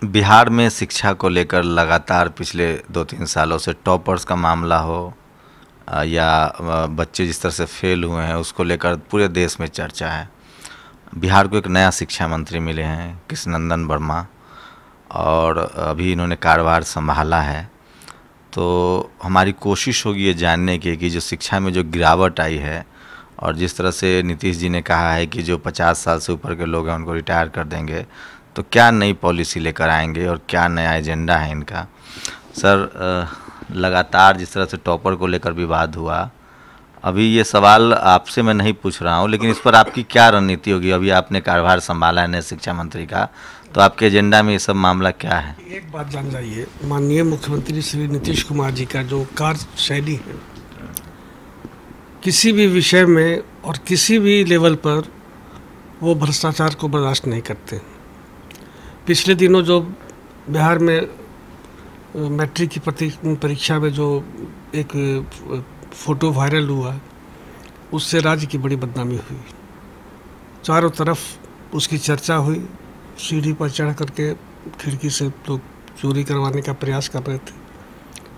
बिहार में शिक्षा को लेकर लगातार पिछले 2-3 सालों से टॉपर्स का मामला हो या बच्चे जिस तरह से फेल हुए हैं उसको लेकर पूरे देश में चर्चा है। बिहार को एक नया शिक्षा मंत्री मिले हैं कृष्णनंदन वर्मा, और अभी इन्होंने कार्यभार संभाला है। तो हमारी कोशिश होगी ये जानने की कि जो शिक्षा में जो गिरावट आई है और जिस तरह से नीतीश जी ने कहा है कि जो 50 साल से ऊपर के लोग हैं उनको रिटायर कर देंगे, तो क्या नई पॉलिसी लेकर आएंगे और क्या नया एजेंडा है इनका। सर, लगातार जिस तरह से टॉपर को लेकर विवाद हुआ, अभी ये सवाल आपसे मैं नहीं पूछ रहा हूँ, लेकिन इस पर आपकी क्या रणनीति होगी। अभी आपने कार्यभार संभाला है नए शिक्षा मंत्री का, तो आपके एजेंडा में ये सब मामला क्या है। एक बात जान जाइए, माननीय मुख्यमंत्री श्री नीतीश कुमार जी का जो कार्यशैली है, किसी भी विषय में और किसी भी लेवल पर वो भ्रष्टाचार को बर्दाश्त नहीं करते। पिछले दिनों जो बिहार में मैट्रिक की परीक्षा में जो एक फ़ोटो वायरल हुआ, उससे राज्य की बड़ी बदनामी हुई। चारों तरफ उसकी चर्चा हुई। सीढ़ी पर चढ़ करके खिड़की से लोग चोरी करवाने का प्रयास कर रहे थे,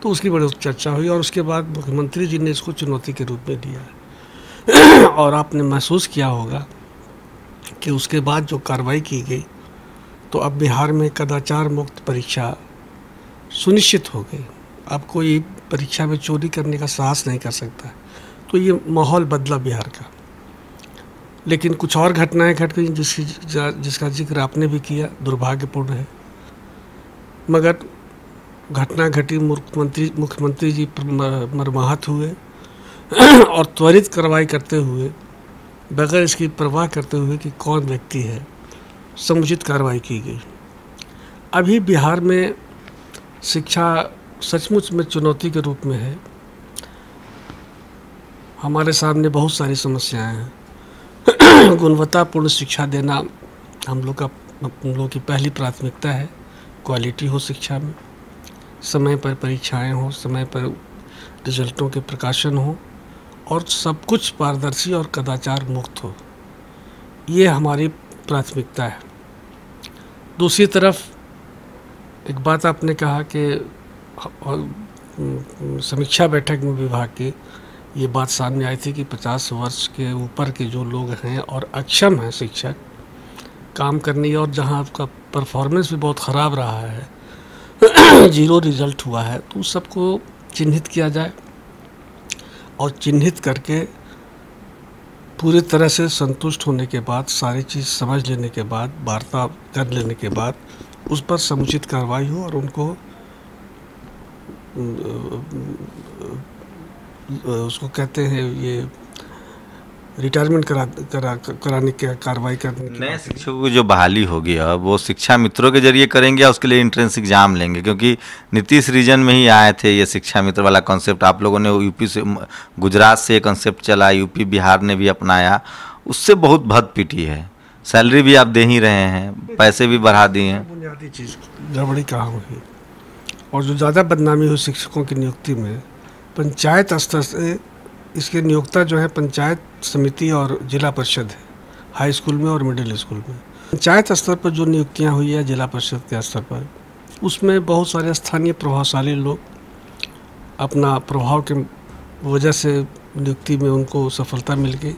तो उसकी बड़ी चर्चा हुई। और उसके बाद मुख्यमंत्री जी ने इसको चुनौती के रूप में लिया और आपने महसूस किया होगा कि उसके बाद जो कार्रवाई की गई, तो अब बिहार में कदाचार मुक्त परीक्षा सुनिश्चित हो गई। अब कोई परीक्षा में चोरी करने का साहस नहीं कर सकता। तो ये माहौल बदला बिहार का। लेकिन कुछ और घटनाएं घट गई जिसका जिक्र आपने भी किया, दुर्भाग्यपूर्ण है। मगर घटना घटी, मुख्यमंत्री जी मर्माहत हुए और त्वरित कार्रवाई करते हुए, बगैर इसकी परवाह करते हुए कि कौन व्यक्ति है, समुचित कार्रवाई की गई। अभी बिहार में शिक्षा सचमुच में चुनौती के रूप में है। हमारे सामने बहुत सारी समस्याएं हैं। गुणवत्तापूर्ण शिक्षा देना हम लोग की पहली प्राथमिकता है। क्वालिटी हो शिक्षा में, समय पर परीक्षाएं हो, समय पर रिजल्टों के प्रकाशन हो और सब कुछ पारदर्शी और कदाचार मुक्त हो। ये हमारी प्राथमिकता है। दूसरी तरफ एक बात आपने कहा कि समीक्षा बैठक में विभाग की ये बात सामने आई थी कि 50 वर्ष के ऊपर के जो लोग हैं और अक्षम हैं शिक्षक काम करने, और जहां आपका परफॉर्मेंस भी बहुत ख़राब रहा है, जीरो रिजल्ट हुआ है, तो सबको चिन्हित किया जाए और चिन्हित करके पूरी तरह से संतुष्ट होने के बाद, सारी चीज़ समझ लेने के बाद, वार्ता कर लेने के बाद उस पर समुचित कार्रवाई हो और उनको उसको कहते हैं ये रिटायरमेंट कराने की कार्रवाई करने की। नए शिक्षकों की जो बहाली होगी अब वो शिक्षा मित्रों के जरिए करेंगे या उसके लिए एंट्रेंस एग्जाम लेंगे, क्योंकि नीतीश रीजन में ही आए थे ये शिक्षा मित्र वाला कॉन्सेप्ट। आप लोगों ने यूपी से, गुजरात से ये कॉन्सेप्ट चला, यूपी बिहार ने भी अपनाया, उससे बहुत भद पिटी है। सैलरी भी आप दे ही रहे हैं, पैसे भी बढ़ा दिए हैं। बुनियादी चीज़ गड़बड़ी कहाँ हुई, और जो ज़्यादा बदनामी हुई शिक्षकों की नियुक्ति में, पंचायत स्तर से इसकी नियोक्ता जो है पंचायत समिति और जिला परिषद है, हाई स्कूल में और मिडिल स्कूल में। पंचायत स्तर पर जो नियुक्तियां हुई है जिला परिषद के स्तर पर, उसमें बहुत सारे स्थानीय प्रभावशाली लोग अपना प्रभाव के वजह से नियुक्ति में उनको सफलता मिल गई।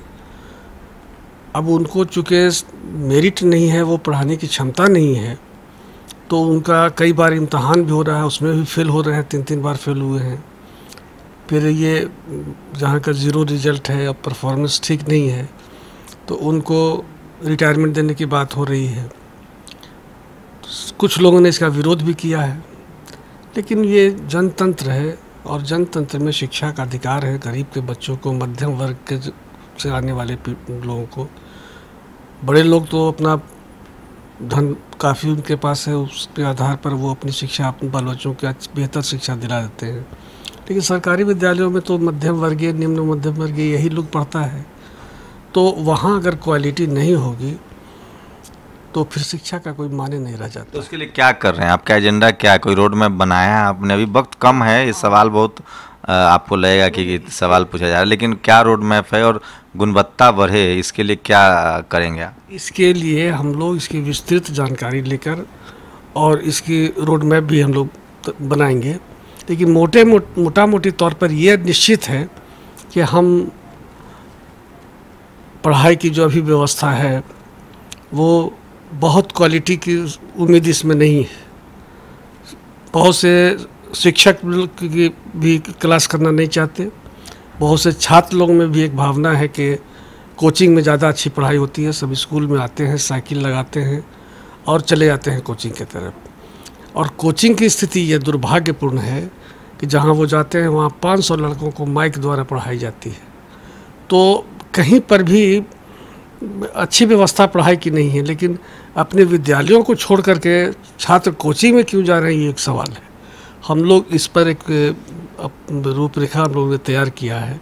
अब उनको चूँकि मेरिट नहीं है, वो पढ़ाने की क्षमता नहीं है, तो उनका कई बार इम्तहान भी हो रहा है, उसमें भी फेल हो रहे हैं, 3-3 बार फेल हुए हैं। फिर ये जहाँ का ज़ीरो रिजल्ट है और परफॉर्मेंस ठीक नहीं है, तो उनको रिटायरमेंट देने की बात हो रही है। कुछ लोगों ने इसका विरोध भी किया है, लेकिन ये जनतंत्र है और जनतंत्र में शिक्षा का अधिकार है। गरीब के बच्चों को, मध्यम वर्ग के से आने वाले लोगों को, बड़े लोग तो अपना धन काफ़ी उनके पास है, उसके आधार पर वो अपनी शिक्षा अपने बाल बच्चों को बेहतर शिक्षा दिला देते हैं। लेकिन सरकारी विद्यालयों में तो मध्यम वर्गीय, निम्न मध्यम वर्गीय यही लोग पढ़ता है, तो वहाँ अगर क्वालिटी नहीं होगी तो फिर शिक्षा का कोई माने नहीं रह जाता। तो उसके लिए क्या कर रहे हैं, आपका एजेंडा क्या है, कोई रोड मैप बनाया है आपने? अभी वक्त कम है, ये सवाल बहुत आपको लगेगा कि सवाल पूछा जा रहा है, लेकिन क्या रोड मैप है और गुणवत्ता बढ़े इसके लिए क्या करेंगे आप? इसके लिए हम लोग इसकी विस्तृत जानकारी लेकर और इसकी रोड मैप भी हम लोग बनाएंगे। लेकिन मोटा मोटी तौर पर यह निश्चित है कि हम पढ़ाई की जो अभी व्यवस्था है वो बहुत क्वालिटी की उम्मीद इसमें नहीं है। बहुत से शिक्षक की भी क्लास करना नहीं चाहते। बहुत से छात्र लोगों में भी एक भावना है कि कोचिंग में ज़्यादा अच्छी पढ़ाई होती है। सब स्कूल में आते हैं, साइकिल लगाते हैं और चले जाते हैं कोचिंग की तरफ। और कोचिंग की स्थिति ये दुर्भाग्यपूर्ण है कि जहाँ वो जाते हैं वहाँ 500 लड़कों को माइक द्वारा पढ़ाई जाती है। तो कहीं पर भी अच्छी व्यवस्था पढ़ाई की नहीं है। लेकिन अपने विद्यालयों को छोड़ करके छात्र कोचिंग में क्यों जा रहे हैं, ये एक सवाल है। हम लोग इस पर एक रूपरेखा हम लोगों ने तैयार किया है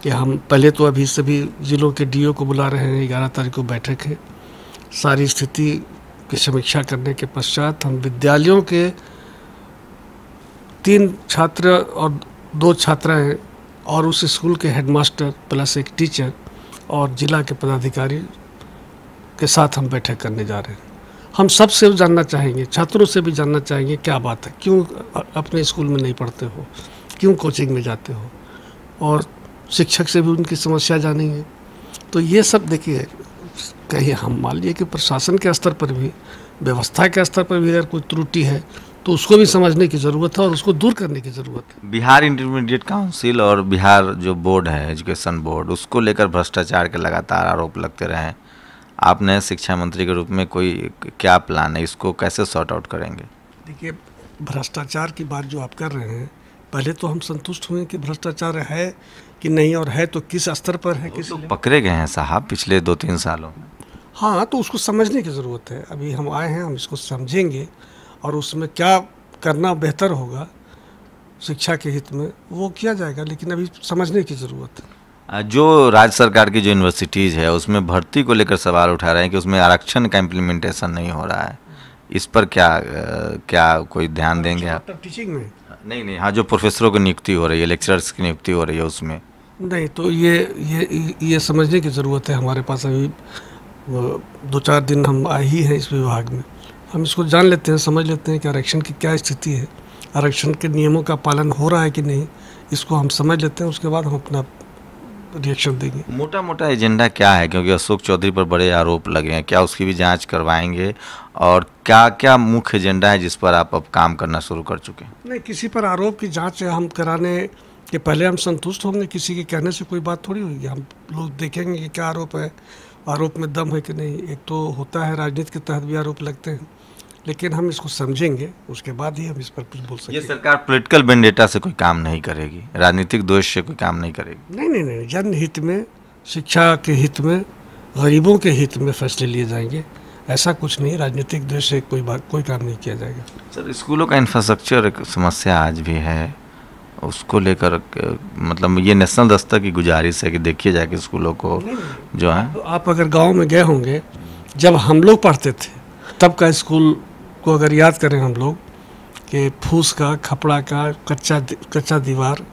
कि हम पहले तो अभी सभी ज़िलों के डीओ को बुला रहे हैं। 11 तारीख को बैठक है। सारी स्थिति की समीक्षा करने के पश्चात हम विद्यालयों के 3 छात्र और 2 छात्राएं और उस स्कूल के हेडमास्टर प्लस एक टीचर और जिला के पदाधिकारी के साथ हम बैठक करने जा रहे हैं। हम सबसे जानना चाहेंगे, छात्रों से भी जानना चाहेंगे क्या बात है, क्यों अपने स्कूल में नहीं पढ़ते हो, क्यों कोचिंग में जाते हो, और शिक्षक से भी उनकी समस्या जानेंगे। तो ये सब देखिए, कहीं हम मान लिए कि प्रशासन के स्तर पर भी, व्यवस्था के स्तर पर भी अगर कोई त्रुटि है तो उसको भी समझने की ज़रूरत है और उसको दूर करने की ज़रूरत है। बिहार इंटरमीडिएट काउंसिल और बिहार जो बोर्ड है, एजुकेशन बोर्ड, उसको लेकर भ्रष्टाचार के लगातार आरोप लगते रहे हैं। आप नए शिक्षा मंत्री के रूप में कोई क्या प्लान है, इसको कैसे सॉर्ट आउट करेंगे? देखिए, भ्रष्टाचार की बात जो आप कर रहे हैं, पहले तो हम संतुष्ट हुए कि भ्रष्टाचार है कि नहीं, और है तो किस स्तर पर है, किस पकड़े गए हैं साहब पिछले 2-3 सालों में। हाँ, तो उसको समझने की ज़रूरत है। अभी हम आए हैं, हम इसको समझेंगे और उसमें क्या करना बेहतर होगा शिक्षा के हित में वो किया जाएगा। लेकिन अभी समझने की ज़रूरत है। जो राज्य सरकार की जो यूनिवर्सिटीज़ है उसमें भर्ती को लेकर सवाल उठा रहे हैं कि उसमें आरक्षण का इम्प्लीमेंटेशन नहीं हो रहा है। इस पर क्या कोई ध्यान देंगे आप? टीचिंग में नहीं, हाँ, जो प्रोफेसरों की नियुक्ति हो रही है, लेक्चरर्स की नियुक्ति हो रही है, उसमें नहीं। तो ये समझने की ज़रूरत है। हमारे पास अभी 2-4 दिन हम आए ही हैं इस विभाग में। हम इसको जान लेते हैं, समझ लेते हैं कि आरक्षण की क्या स्थिति है, आरक्षण के नियमों का पालन हो रहा है कि नहीं, इसको हम समझ लेते हैं। उसके बाद हम अपना रिएक्शन देंगे। मोटा एजेंडा क्या है, क्योंकि अशोक चौधरी पर बड़े आरोप लगे हैं, क्या उसकी भी जांच करवाएंगे? और क्या मुख्य एजेंडा है जिस पर आप अब काम करना शुरू कर चुके हैं? नहीं, किसी पर आरोप की जांच हम कराने के पहले हम संतुष्ट होंगे। किसी के कहने से कोई बात थोड़ी होगी। हम लोग देखेंगे कि क्या आरोप है, आरोप में दम है कि नहीं। एक तो होता है राजनीति के तहत भी आरोप लगते हैं, लेकिन हम इसको समझेंगे, उसके बाद ही हम इस पर कुछ बोल सकते हैं। ये सरकार पॉलिटिकल वेंडेटा से कोई काम नहीं करेगी, राजनीतिक दोष से कोई काम नहीं करेगी। नहीं, जनहित में, शिक्षा के हित में, गरीबों के हित में फैसले लिए जाएंगे। ऐसा कुछ नहीं, राजनीतिक दोष से कोई काम नहीं किया जाएगा। सर, स्कूलों का इंफ्रास्ट्रक्चर एक समस्या आज भी है, उसको लेकर मतलब ये नेशनल दस्तर की गुजारिश है कि देखिए जाके स्कूलों को जो है। तो आप अगर गाँव में गए होंगे, जब हम लोग पढ़ते थे तब का स्कूल को अगर याद करें हम लोग, कि फूस का, खपड़ा का, कच्चा दीवार,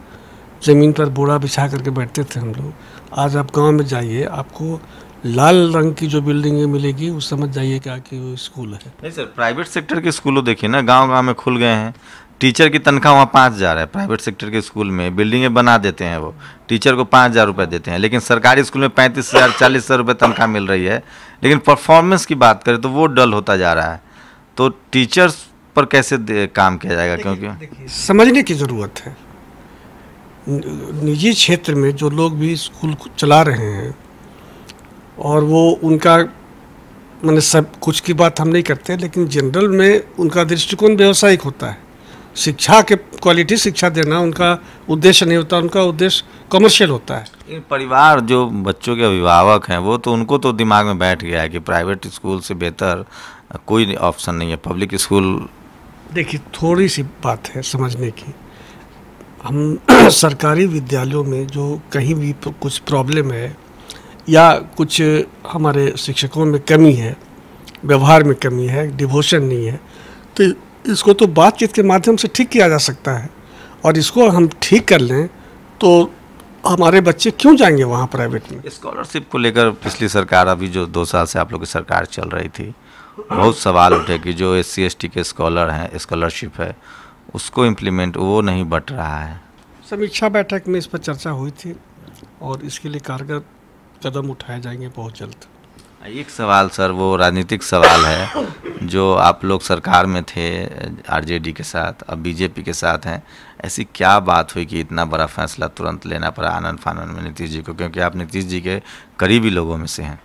ज़मीन पर बोरा बिछा करके बैठते थे हम लोग। आज आप गांव में जाइए, आपको लाल रंग की जो बिल्डिंगें मिलेगी, वो समझ जाइए कि वो स्कूल है। नहीं सर, प्राइवेट सेक्टर के स्कूलों देखिए ना, गांव में खुल गए हैं। टीचर की तनख्वाह वहाँ 5,000 है। प्राइवेट सेक्टर के स्कूल में बिल्डिंगें बना देते हैं, वो टीचर को 5,000 रुपये देते हैं। लेकिन सरकारी स्कूल में 35,000 40,000 रुपये तनख्वाह मिल रही है। लेकिन परफॉर्मेंस की बात करें तो वो डल होता जा रहा है। तो टीचर्स पर कैसे काम किया जाएगा? क्योंकि समझने की ज़रूरत है। निजी क्षेत्र में जो लोग भी स्कूल चला रहे हैं, और वो उनका मैंने सब कुछ की बात हम नहीं करते, लेकिन जनरल में उनका दृष्टिकोण व्यावसायिक होता है। शिक्षा के क्वालिटी शिक्षा देना उनका उद्देश्य नहीं होता, उनका उद्देश्य कमर्शियल होता है। परिवार जो बच्चों के अभिभावक हैं, वो तो उनको तो दिमाग में बैठ गया है कि प्राइवेट स्कूल से बेहतर कोई ऑप्शन नहीं है, पब्लिक स्कूल। देखिए, थोड़ी सी बात है समझने की। हम सरकारी विद्यालयों में जो कहीं भी कुछ प्रॉब्लम है या कुछ हमारे शिक्षकों में कमी है, व्यवहार में कमी है, डिवोशन नहीं है, तो इसको तो बातचीत के माध्यम से ठीक किया जा सकता है। और इसको हम ठीक कर लें तो हमारे बच्चे क्यों जाएंगे वहाँ प्राइवेट में? स्कॉलरशिप को लेकर पिछली सरकार, अभी जो 2 साल से आप लोग की सरकार चल रही थी, बहुत सवाल उठे कि जो SC ST के स्कॉलर हैं, स्कॉलरशिप है, उसको इम्प्लीमेंट वो नहीं बट रहा है। समीक्षा बैठक में इस पर चर्चा हुई थी और इसके लिए कारगर कदम उठाए जाएंगे बहुत जल्द। एक सवाल सर, वो राजनीतिक सवाल है, जो आप लोग सरकार में थे RJD के साथ, अब BJP के साथ हैं, ऐसी क्या बात हुई कि इतना बड़ा फैसला तुरंत लेना पड़ा आनन फानन में नीतीश जी को, क्योंकि आप नीतीश जी के करीबी लोगों में से हैं?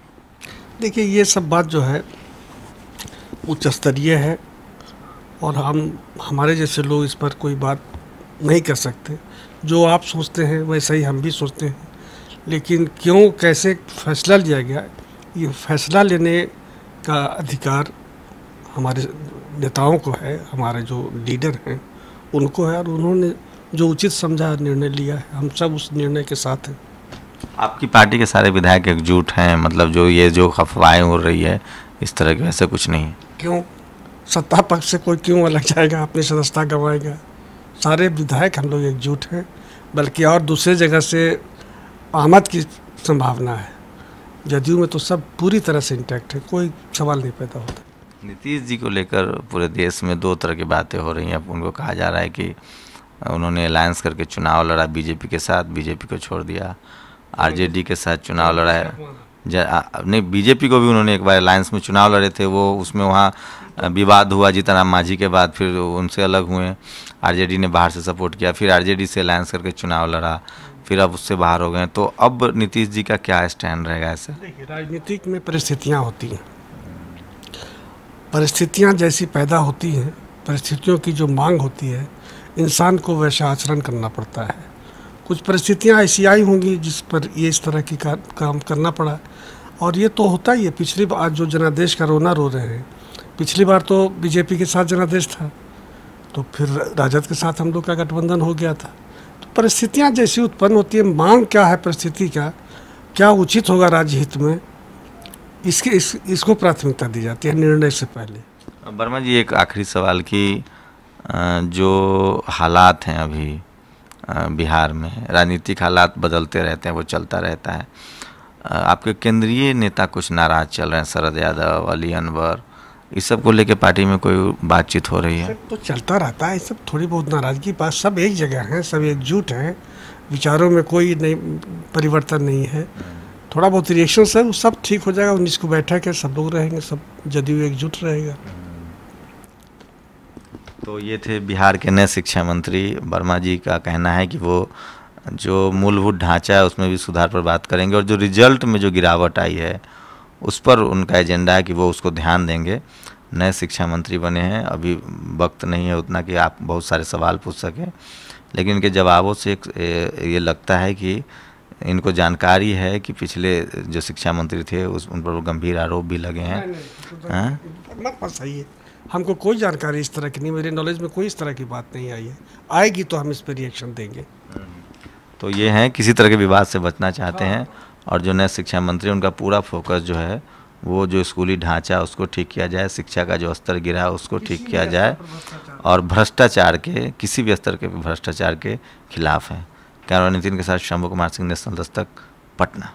देखिए, ये सब बात जो है उच्च स्तरीय है और हमारे जैसे लोग इस पर कोई बात नहीं कर सकते। जो आप सोचते हैं वैसा ही हम भी सोचते हैं, लेकिन क्यों कैसे फैसला लिया गया, ये फैसला लेने का अधिकार हमारे नेताओं को है, हमारे जो लीडर हैं उनको है, और उन्होंने जो उचित समझा निर्णय लिया है, हम सब उस निर्णय के साथ हैं। आपकी पार्टी के सारे विधायक एकजुट हैं? मतलब जो अफवाहें उड़ रही है इस तरह के, वैसे कुछ नहीं? क्यों, सत्ता पक्ष से कोई क्यों अलग जाएगा, अपनी सदस्यता गंवाएगा? सारे विधायक हम लोग एकजुट हैं, बल्कि और दूसरे जगह से आमद की संभावना है। जदयू में तो सब पूरी तरह से इंटैक्ट है, कोई सवाल नहीं पैदा होता। नीतीश जी को लेकर पूरे देश में 2 तरह की बातें हो रही हैं। अब उनको कहा जा रहा है कि उन्होंने अलायंस करके चुनाव लड़ा BJP के साथ, BJP को छोड़ दिया, RJD के साथ चुनाव लड़ा है। नहीं, BJP को भी उन्होंने एक बार अलायंस में चुनाव लड़े थे, वो उसमें वहाँ विवाद हुआ जीतन राम मांझी के बाद, फिर उनसे अलग हुए। RJD ने बाहर से सपोर्ट किया, फिर RJD से अलायंस करके चुनाव लड़ा, फिर अब उससे बाहर हो गए। तो अब नीतीश जी का क्या स्टैंड रहेगा ऐसे? देखिए, राजनीतिक में परिस्थितियाँ होती हैं, परिस्थितियाँ जैसी पैदा होती हैं, परिस्थितियों की जो मांग होती है, इंसान को वैसा आचरण करना पड़ता है। कुछ परिस्थितियाँ ऐसी आई होंगी जिस पर ये इस तरह की काम करना पड़ा, और ये तो होता ही है। पिछली बार जो जनादेश का रोना रो रहे हैं, पिछली बार तो BJP के साथ जनादेश था, तो फिर राजद के साथ हम लोग का गठबंधन हो गया था। तो परिस्थितियाँ जैसी उत्पन्न होती है, मांग क्या है परिस्थिति का, क्या उचित होगा राज्य हित में, इसको प्राथमिकता दी जाती है निर्णय से पहले। वर्मा जी, एक आखिरी सवाल कि जो हालात हैं अभी बिहार में, राजनीतिक हालात बदलते रहते हैं, वो चलता रहता है। आपके केंद्रीय नेता कुछ नाराज चल रहे हैं, शरद यादव, अली अनवर, इस सब को लेके पार्टी में कोई बातचीत हो रही है? तो चलता रहता है, सब थोड़ी बहुत नाराजगी बात, सब एक जगह हैं, सब एकजुट हैं, विचारों में कोई नहीं परिवर्तन नहीं है। थोड़ा बहुत रिएक्शन है, वो सब ठीक हो जाएगा। 19 को बैठक है, सब लोग रहेंगे, सब जदयू एकजुट रहेगा। तो ये थे बिहार के नए शिक्षा मंत्री। वर्मा जी का कहना है कि वो जो मूलभूत ढांचा है उसमें भी सुधार पर बात करेंगे, और जो रिजल्ट में जो गिरावट आई है उस पर उनका एजेंडा है कि वो उसको ध्यान देंगे। नए शिक्षा मंत्री बने हैं, अभी वक्त नहीं है उतना कि आप बहुत सारे सवाल पूछ सकें, लेकिन इनके जवाबों से ये लगता है कि इनको जानकारी है कि पिछले जो शिक्षा मंत्री थे उन पर गंभीर आरोप भी लगे हैं। मत सही है, हमको कोई जानकारी इस तरह की नहीं, मेरे नॉलेज में कोई इस तरह की बात नहीं आई है। आएगी तो हम इस पर रिएक्शन देंगे। तो ये हैं, किसी तरह के विवाद से बचना चाहते हैं, और जो नए शिक्षा मंत्री उनका पूरा फोकस जो है वो जो स्कूली ढांचा उसको ठीक किया जाए, शिक्षा का जो स्तर गिरा है उसको ठीक किया जाए, और भ्रष्टाचार के किसी भी स्तर के भ्रष्टाचार के खिलाफ है। कैमरा नितिन के साथ शंभू कुमार सिंह, नेशनल दस्तक, पटना।